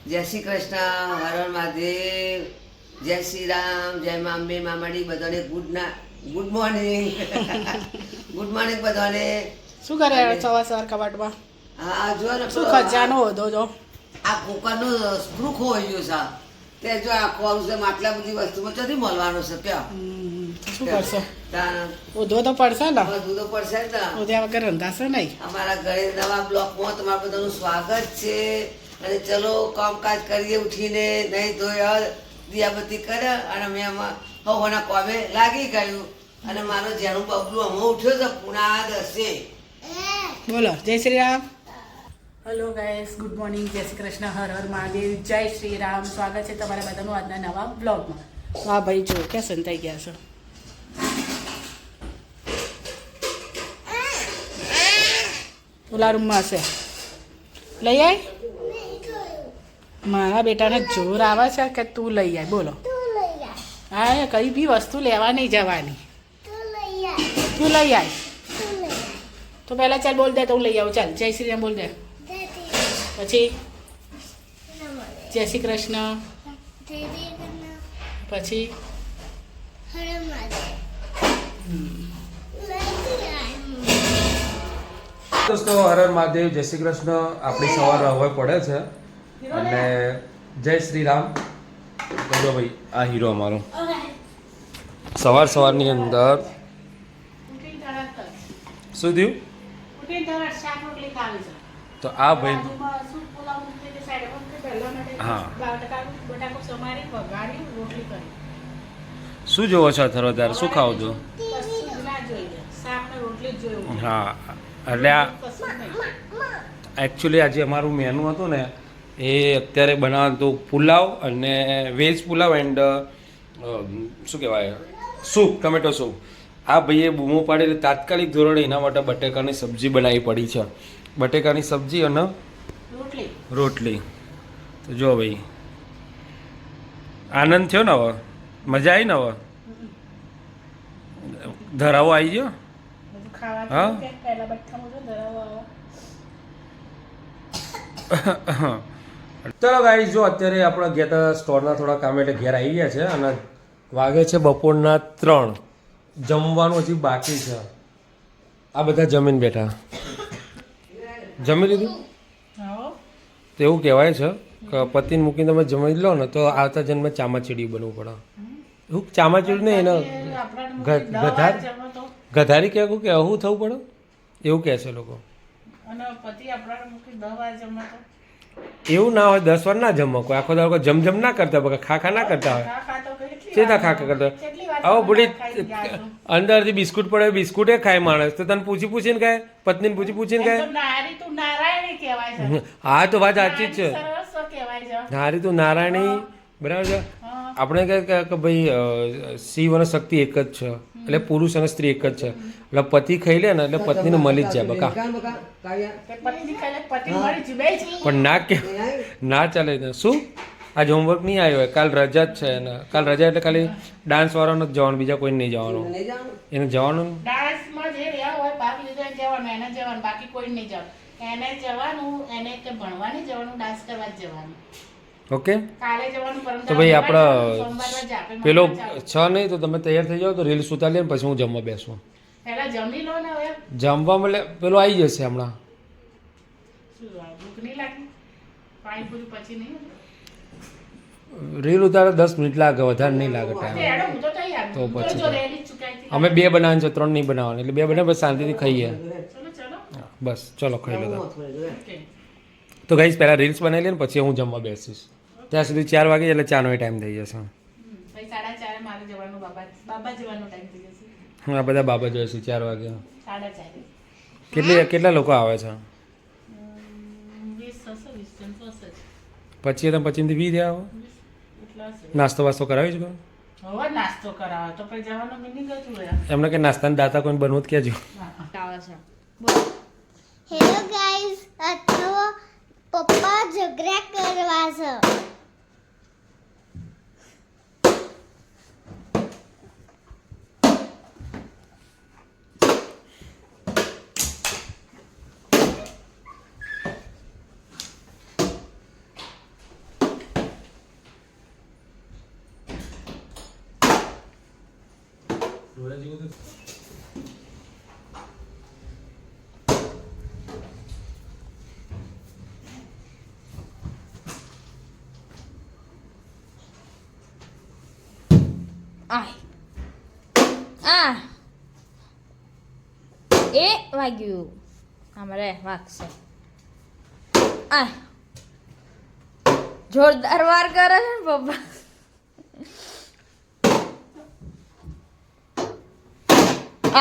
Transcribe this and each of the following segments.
જય શ્રી કૃષ્ણ, હર હર મહાદેવ, જય શ્રી રામ, જય મામ્બે મામાડી, બધાને ગુડ મોર્નિંગ. ગુડ મોર્નિંગ બધાને. શું કરે સવાર સવાર કબાટમાં? હા જો ને શું ખજાનો હોતો જો આ કુકરનું સ્ક્રૂ ખોઈ ગયું છે તે જો આ કોલ છે આટલા બધી વસ્તુમાં ક્યાંથી મળવાનું છે ક્યાં શું કરશો? તાણ ઉધો તો પડશે ને, બધું તો પડશે જ ને. ઉધ્યા વગર રંધાશે નહીં. અમારા ઘરે નવા બ્લોકમાં તમારું બધાનું સ્વાગત છે અને ચલો કામકાજ કરીએ, ઉઠીને નહીં ધોયા દિયાબત્તી કરે અને મેં આમાં હવાના કોમે લાગી ગયું અને મારો જેનું બબલું હમણાં ઉઠ્યો છે પુના 10. બોલો જય Shri Ram. Hello guys, good morning, જય શ્રી કૃષ્ણ, હર હર મહાદેવ, જય શ્રી રામ. સ્વાગત છે તમારા બધાનું આજના નવા બ્લોગમાં. વાહ ભાઈ, જો ક્યાં સંતાઈ ગયા છો. ઓલા રૂમમાં હશે, લઈ આય. મારા બેટાને જોર આવે છે કે તું લઈ આય. બોલો હા, કઈ બી વસ્તુ લેવા નહીં જવાની, તું લઈ આય. તો પહેલાં ચાલ બોલ દે તો હું લઈ આવું. ચાલ જય શ્રી રામ બોલ દે, પછી જય શ્રી કૃષ્ણ, પછી દોસ્તો, હર હર મહાદેવ, જય શ્રી કૃષ્ણ. આપણી સવાર હવે પડે છે અને જય શ્રી રામ. બોલો ભાઈ, આ હીરો અમારો સવારની અંદર શું થયું તો આ ભાઈ હા શું જોવો છો અથર્વ? તારે શું ખાવું છું? હા, એટલે આ એકચ્યુઅલી આજે અમારું મેનુ હતું ને એ અત્યારે બનાવવાનું હતું પુલાવ અને વેજ પુલાવ એન્ડ શું કહેવાય સૂપ, ટમેટો સૂપ. આ ભાઈએ બૂમો પાડી એટલે તાત્કાલિક ધોરણે એના માટે બટેકાની સબ્જી બનાવી પડી છે. બટેકાની સબ્જી અને રોટલી. તો જો ભાઈ આનંદ થયો ને, હવે મજા આવી ને, હવે ધરાવો આવી ગયો. હા ચલો ગાઈસ, જો અત્યારે આપણે ગયા સ્ટોરના થોડા કામ એટલે ઘેર આવી ગયા છે અને વાગે છે બપોરના 3. જમવાનું હજી બાકી છે. આ બધા જમીન બેઠા. જમી લીધું? તો એવું કહેવાય છે કે પતિને મૂકીને તમે જમી લો ને તો આવતા જન્મે ચામાચીડી બનવું પડે. એવું ચામાચીડી નહીં, એને ગધારી કહેવું કે આવું થવું પડે એવું કહે છે લોકો. એવું ના હોય, 10 વાર ના જમો. કોઈ આખો દાડો જમ ના કરતા હોય, ખા ના કરતા હોય. સીધા ખા કરતા આવો બુડી અંદરથી બિસ્કુટ પડે, બિસ્કુટે ખાય માણસ. તો તને પૂછીને ખાય, પત્નીને પૂછીને ખાય. હા તો વાત સાચી જ છે. નારી તું નારાયણી, બરાબર છે. આપણે કહે કે ભાઈ શિવ અને શક્તિ એક જ છે, એટલે પુરુષ અને સ્ત્રી એક જ છે. એટલે પતિ ખાઈ લે ને એટલે પત્નીને મળી જ જાય બકા. પણ ના ચાલે ને. શું આજ હોમવર્ક નહીં આવ્યો હોય? કાલ રજા જ છે ને. કાલ રજા એટલે ખાલી ડાન્સ વાળાનો જ જવાનું, બીજા કોઈ નહીં જવાનું. એને જવાનું ઓકે. તો ભાઈ આપણે પેલો 6 નહીં તો તમે તૈયાર થઈ જાઓ તો રીલ્સ ઉતારી લે પછી હું જમવા બેસું. જમવા મળે પેલો આવી જશે હમણાં. રીલ ઉતારે 10 મિનિટ લાગે, વધારે નહીં લાગે ટાઈમ. તો પછી અમે 2 બનાવવાની છે, 3 નહીં બનાવવાની. એટલે 2 બનાવે પછી શાંતિથી ખાઈએ. બસ ચલો ખાઈ લો. તો ગાઈસ પહેલાં રીલ્સ બનાવી લે ને પછી હું જમવા બેસીશ. ત્યાં સુધી 4 વાગે એટલે ચાનો ટાઈમ થઈ જશે. હા, બધા બાબા જોઈએ છે 4 વાગે. કેટલા લોકો આવે છે? પછી તમે 25 થી 20 આવો. નાસ્તો વાસ્તો કરાવી છે? એમને કે નાસ્તાના દાતા કોઈ બનવું કહેજો. હેલો ગાઈસ, અત્યારે પપ્પા ઝઘડા કરવા છે. એ વાગ્યું અમારે વાગશે આ જોરદાર વાર કરે છે ને પપ્પા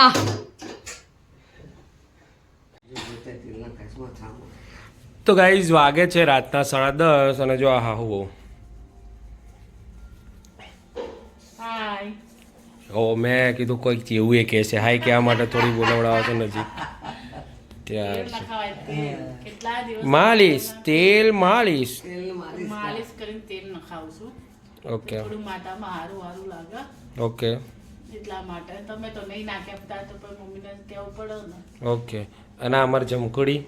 આ તો ગાઈઝ વાગે છે રાતના 10:30 અને જો આ હાહુ હાય ઓ મેં કીધું કોઈક જેવું એ કહે છે હાય કહેવા માટે થોડી બોલાવડાવો તો નજીક ત્યાર છે. નખાવાય તેલ. કેટલા દિવસ માલિશ તેલ માલિશ માલિશ કરીને તેલ નખાવું છું ઓકે થોડું માથામાં હારું હારું લાગે ઓકે એટલા માટે તમે તો નહીં નાખ્યા હતા તો પણ મમ્મીને કહેવું પડે ને ઓકે અને આ અમારી જમકુડી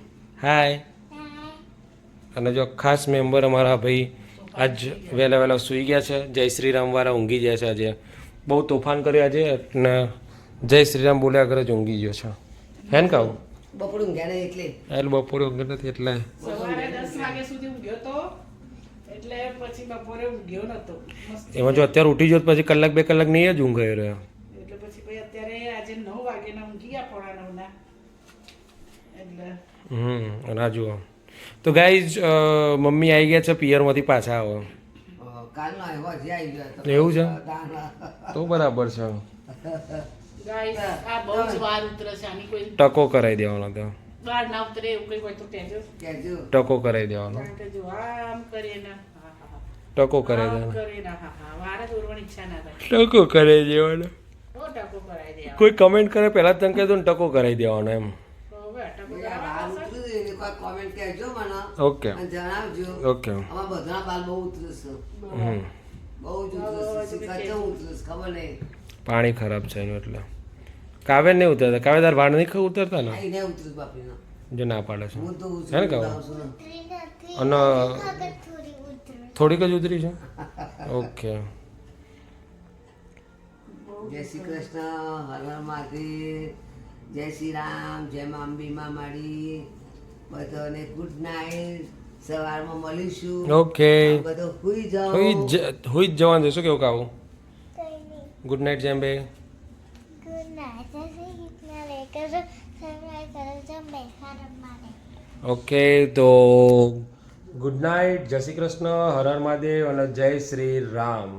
હાય અને જો ખાસ મેમ્બર અમારા ભાઈ આજ વહેલા વહેલા સૂઈ ગયા છે જય શ્રીરામ વાળા ઊંઘી ગયા છે આજે બહુ તોફાન કર્યું આજે અને જય શ્રીરામ બોલ્યા કરે જ ઊંઘી ગયો છે હે ને કહું બપોરે ઊંઘ્યા નહીં એટલે એટલે બપોરે ઊંઘી નથી એટલે સવારે 10 વાગ્યા સુધી ઊંઘ્યો તો એટલે પછી બપોરે ઊંઘ્યો નતો મસ્ત એમાં જો અત્યારે ઉઠી જોત પછી કલાક 2 કલાક નહીં જ ઊંઘાઈ રહ્યો એટલે પછી ભાઈ અત્યારે આજે 9 વાગ્યાના ઊંઘી ગયા પોણા 9 ના એટલે અને આ જુઓ તો ગાઈઝ મમ્મી આવી ગયા છે પિયરમાંથી પાછા આવો કાલનો આવ્યો હજી આવી ગયો હતો. એવું છે? દાણા. તો બરાબર છે ગાઈસ આ બહુ જ વાર ઉતરે છે આની કોઈ ટકો કરાવી દેવાનો તો વાર ના ઉતરે એવું કઈ હોય તો કહેજો કહેજો. ટકો કરાવી દેવાનો કારણ કે જો આમ કરીએ ને હા હા ટકો આમ કરાવી દેવાનો કરીએ ને હા હા વાર જ ઉરવાની ઈચ્છા ના થાય ટકો કરાવી દેવાનો તો ટકો કરાવી દે કોઈ કમેન્ટ કરે પહેલા તમે કહી દો ને ટકો કરાવી દેવાનો એમ તો હવે ટકો આ બાલ ઉતર્યું છે, એની કોઈ comment કહેજો મને ઓકે અને જણાવજો. ઓકે આમાં બધાના બાલ બહુ ઉતરે છે. હમ બહુ જ ઉતરે છે. શીખા કેમ ઉતરે છે ખબર નહીં. પાણી ખરાબ છે એનું એટલે કાવ્ય નહીં ઉતરતા કાવ્ય તાર વાળ નહીં ઉતરતા ને આ ઈને ઉતરે છે બાપરીનો. જે ના પાડે છે હું તો હે ને કહું? ઉતરાવું છું ને. ઉતરી નથી અને આગળ થોડી ઉતરી થોડીક જ ઉતરી છે ઓકે જય શ્રી કૃષ્ણ, હર હર મહાદેવ, જય શ્રી રામ, જય મા અંબીમાં માડી, બધાને ગુડ નાઇટ. સવારમાં મળીશું. ઓકે બધો હુઈ જાઓ. હુઈ જ જવાનું છે શું કેવું કાવું કઈ નહીં ગુડ નાઇટ જેમ્બે ગુડ નાઇટ જશે ગીતના લે કરજો સનરાઈઝ કરજો બેહાર મારે ઓકે તો ગુડ નાઇટ જય શ્રી કૃષ્ણ હર હર મહાદેવ અને જય શ્રી રામ